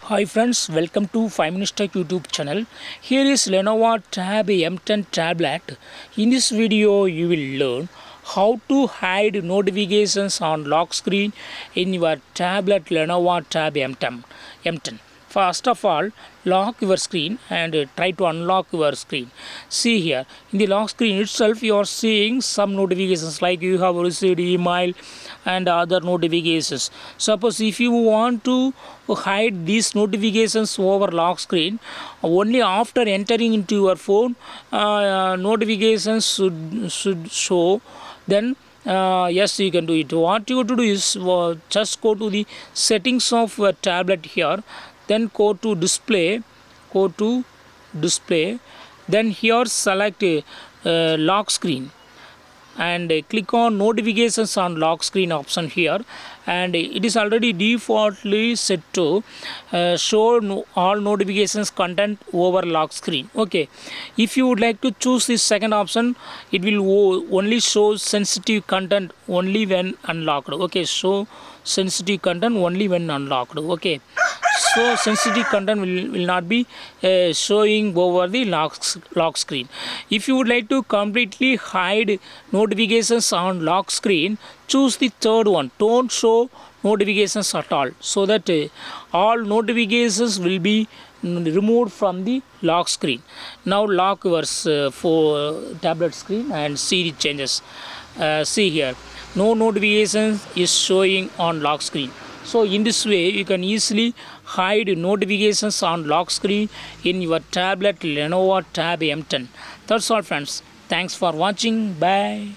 Hi friends, welcome to 5 Minutes Tech YouTube channel. Here is Lenovo Tab M10 tablet. In this video you will learn how to hide notifications on lock screen in your tablet Lenovo Tab M10. First of all, lock your screen and try to unlock your screen. See here, in the lock screen itself you are seeing some notifications like you have received email and other notifications. Suppose if you want to hide these notifications over lock screen, only after entering into your phone notifications should show, then yes, you can do it. What you have to do is just go to the settings of your tablet here, then go to display, then here select lock screen and click on notifications on lock screen option here, and it is already defaultly set to show all notifications content over lock screen. Okay, if you would like to choose this second option, it will only show sensitive content only when unlocked. Okay, show sensitive content only when unlocked. Okay, so sensitive content will not be showing over the lock screen. If you would like to completely hide notifications on lock screen, choose the third one, don't show notifications at all, so that all notifications will be removed from the lock screen. Now lock your tablet screen and see the changes. See here, no notifications is showing on lock screen. So in this way you can easily hide notifications on lock screen in your tablet Lenovo Tab M10. That's all friends. Thanks for watching. Bye.